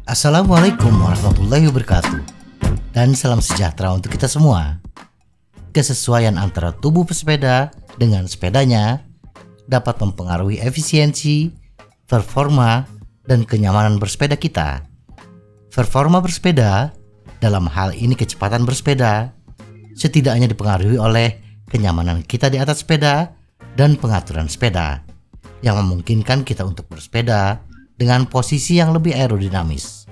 Assalamualaikum warahmatullahi wabarakatuh. Dan salam sejahtera untuk kita semua. Kesesuaian antara tubuh pesepeda dengan sepedanya dapat mempengaruhi efisiensi, performa, dan kenyamanan bersepeda kita. Performa bersepeda, dalam hal ini kecepatan bersepeda, setidaknya dipengaruhi oleh kenyamanan kita di atas sepeda dan pengaturan sepeda yang memungkinkan kita untuk bersepeda dengan posisi yang lebih aerodinamis.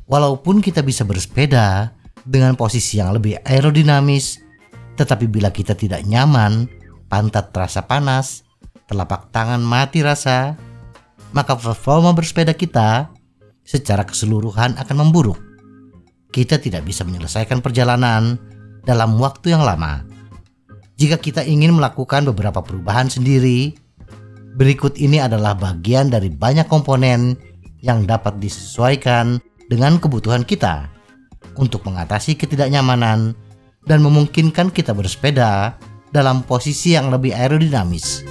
Walaupun kita bisa bersepeda dengan posisi yang lebih aerodinamis, tetapi bila kita tidak nyaman, pantat terasa panas, telapak tangan mati rasa, maka performa bersepeda kita secara keseluruhan akan memburuk. Kita tidak bisa menyelesaikan perjalanan dalam waktu yang lama. Jika kita ingin melakukan beberapa perubahan sendiri, berikut ini adalah bagian dari banyak komponen yang dapat disesuaikan dengan kebutuhan kita untuk mengatasi ketidaknyamanan dan memungkinkan kita bersepeda dalam posisi yang lebih aerodinamis.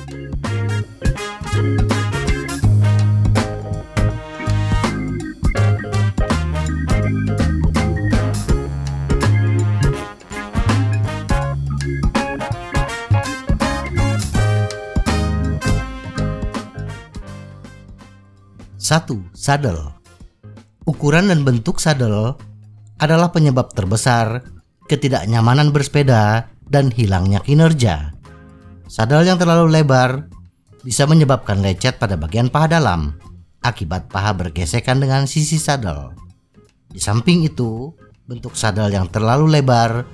Satu, saddle. Ukuran dan bentuk saddle adalah penyebab terbesar ketidaknyamanan bersepeda dan hilangnya kinerja. Saddle yang terlalu lebar bisa menyebabkan lecet pada bagian paha dalam akibat paha bergesekan dengan sisi saddle. Di samping itu, bentuk saddle yang terlalu lebar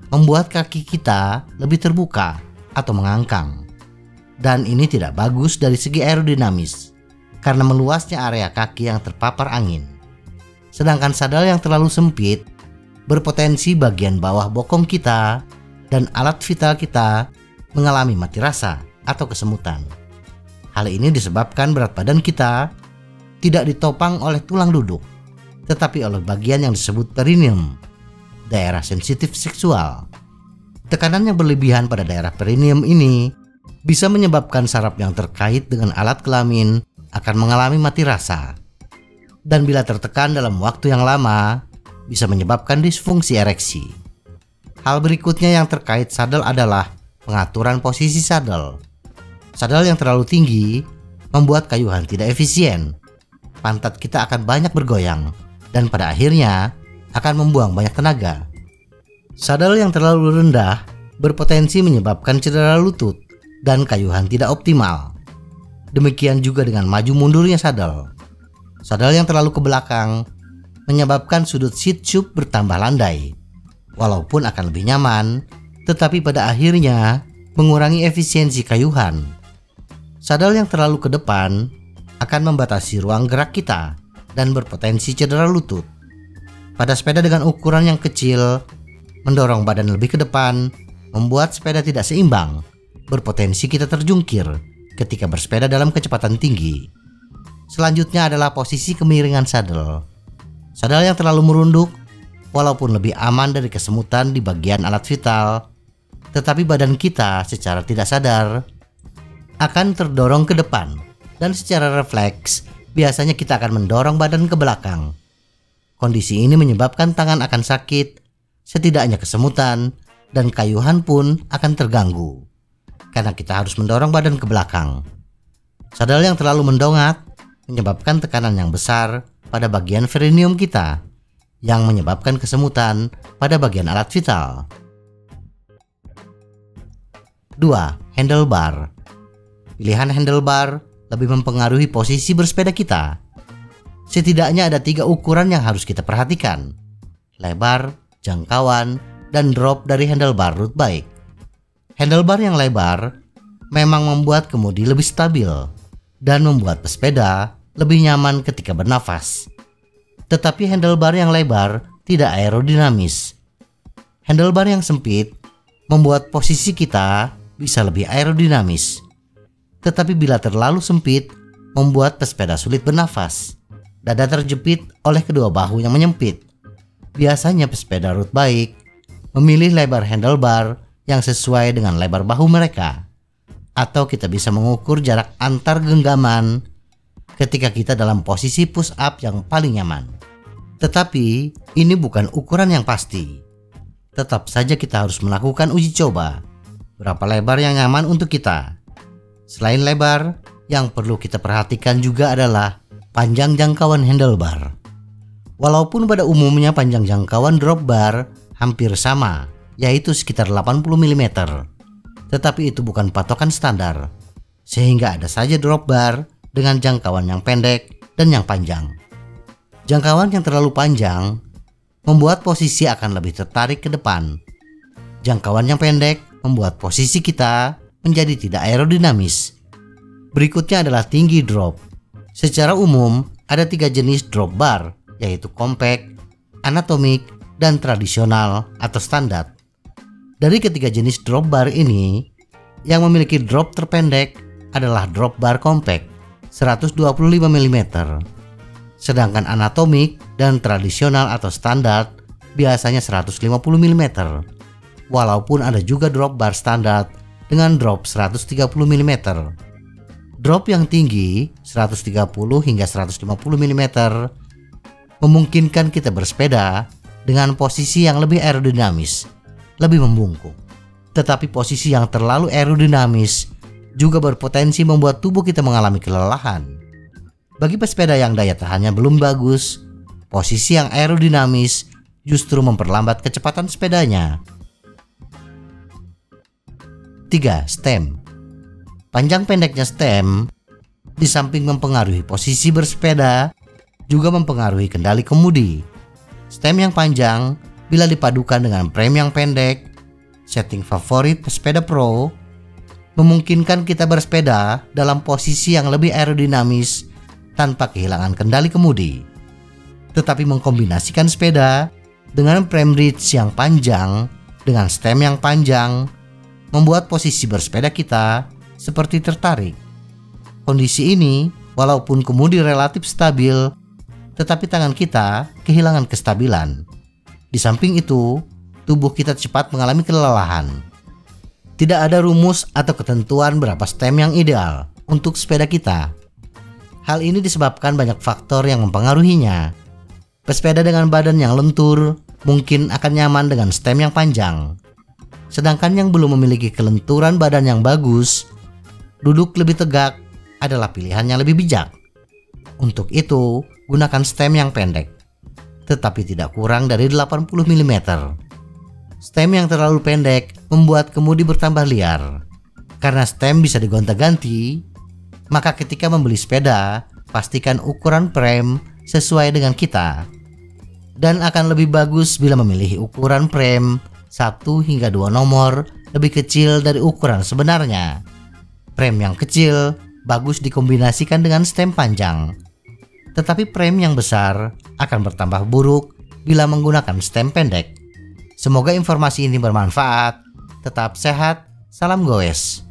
membuat kaki kita lebih terbuka atau mengangkang. Dan ini tidak bagus dari segi aerodinamis karena meluasnya area kaki yang terpapar angin. Sedangkan saddle yang terlalu sempit berpotensi bagian bawah bokong kita dan alat vital kita mengalami mati rasa atau kesemutan. Hal ini disebabkan berat badan kita tidak ditopang oleh tulang duduk, tetapi oleh bagian yang disebut perineum, daerah sensitif seksual. Tekanan yang berlebihan pada daerah perineum ini bisa menyebabkan saraf yang terkait dengan alat kelamin akan mengalami mati rasa. Dan bila tertekan dalam waktu yang lama, bisa menyebabkan disfungsi ereksi. Hal berikutnya yang terkait saddle adalah pengaturan posisi saddle. Saddle yang terlalu tinggi membuat kayuhan tidak efisien. Pantat kita akan banyak bergoyang dan pada akhirnya akan membuang banyak tenaga. Saddle yang terlalu rendah berpotensi menyebabkan cedera lutut dan kayuhan tidak optimal. Demikian juga dengan maju mundurnya saddle. Saddle yang terlalu ke belakang menyebabkan sudut seat tube bertambah landai. Walaupun akan lebih nyaman, tetapi pada akhirnya mengurangi efisiensi kayuhan. Saddle yang terlalu ke depan akan membatasi ruang gerak kita dan berpotensi cedera lutut. Pada sepeda dengan ukuran yang kecil, mendorong badan lebih ke depan membuat sepeda tidak seimbang, berpotensi kita terjungkir ketika bersepeda dalam kecepatan tinggi. Selanjutnya adalah posisi kemiringan saddle. Saddle yang terlalu merunduk, walaupun lebih aman dari kesemutan di bagian alat vital, tetapi badan kita secara tidak sadar akan terdorong ke depan dan secara refleks biasanya kita akan mendorong badan ke belakang. Kondisi ini menyebabkan tangan akan sakit, setidaknya kesemutan, dan kayuhan pun akan terganggu karena kita harus mendorong badan ke belakang. Saddle yang terlalu mendongak menyebabkan tekanan yang besar pada bagian perineum kita yang menyebabkan kesemutan pada bagian alat vital. 2. Handlebar. Pilihan handlebar lebih mempengaruhi posisi bersepeda kita. Setidaknya ada 3 ukuran yang harus kita perhatikan: lebar, jangkauan, dan drop dari handlebar road bike. Handlebar yang lebar memang membuat kemudi lebih stabil dan membuat pesepeda lebih nyaman ketika bernafas. Tetapi handlebar yang lebar tidak aerodinamis. Handlebar yang sempit membuat posisi kita bisa lebih aerodinamis. Tetapi bila terlalu sempit, membuat pesepeda sulit bernafas. Dada terjepit oleh kedua bahu yang menyempit. Biasanya pesepeda road bike memilih lebar handlebar yang sesuai dengan lebar bahu mereka. atau kita bisa mengukur jarak antar genggaman ketika kita dalam posisi push up yang paling nyaman. Tetapi ini bukan ukuran yang pasti. Tetap saja kita harus melakukan uji coba berapa lebar yang nyaman untuk kita. Selain lebar, yang perlu kita perhatikan juga adalah panjang jangkauan handlebar. Walaupun pada umumnya panjang jangkauan drop bar hampir sama, yaitu sekitar 80 mm. Tetapi itu bukan patokan standar, sehingga ada saja drop bar dengan jangkauan yang pendek dan yang panjang. Jangkauan yang terlalu panjang membuat posisi akan lebih tertarik ke depan. Jangkauan yang pendek membuat posisi kita menjadi tidak aerodinamis. Berikutnya adalah tinggi drop. Secara umum ada 3 jenis drop bar, yaitu compact, anatomik, dan tradisional atau standar. Dari ketiga jenis drop bar ini, yang memiliki drop terpendek adalah drop bar compact 125 mm. Sedangkan anatomik dan tradisional atau standar biasanya 150 mm. Walaupun ada juga drop bar standar dengan drop 130 mm. Drop yang tinggi 130 hingga 150 mm memungkinkan kita bersepeda dengan posisi yang lebih aerodinamis, lebih membungkuk. Tetapi posisi yang terlalu aerodinamis juga berpotensi membuat tubuh kita mengalami kelelahan. Bagi pesepeda yang daya tahannya belum bagus, posisi yang aerodinamis justru memperlambat kecepatan sepedanya. 3. Stem. Panjang pendeknya stem di samping mempengaruhi posisi bersepeda, juga mempengaruhi kendali kemudi. Stem yang panjang bila dipadukan dengan frame yang pendek, setting favorit pesepeda pro, memungkinkan kita bersepeda dalam posisi yang lebih aerodinamis tanpa kehilangan kendali kemudi. Tetapi mengkombinasikan sepeda dengan frame reach yang panjang dengan stem yang panjang membuat posisi bersepeda kita seperti tertarik. Kondisi ini walaupun kemudi relatif stabil, tetapi tangan kita kehilangan kestabilan. Di samping itu, tubuh kita cepat mengalami kelelahan. Tidak ada rumus atau ketentuan berapa stem yang ideal untuk sepeda kita. Hal ini disebabkan banyak faktor yang mempengaruhinya. Pesepeda dengan badan yang lentur mungkin akan nyaman dengan stem yang panjang. Sedangkan yang belum memiliki kelenturan badan yang bagus, duduk lebih tegak adalah pilihan yang lebih bijak. Untuk itu, gunakan stem yang pendek, tetapi tidak kurang dari 80 mm. Stem yang terlalu pendek membuat kemudi bertambah liar. Karena stem bisa digonta-ganti, maka ketika membeli sepeda, pastikan ukuran frame sesuai dengan kita. Dan akan lebih bagus bila memilih ukuran frame 1 hingga 2 nomor lebih kecil dari ukuran sebenarnya. Frame yang kecil bagus dikombinasikan dengan stem panjang. Tetapi frame yang besar akan bertambah buruk bila menggunakan stem pendek. Semoga informasi ini bermanfaat. Tetap sehat, salam goes.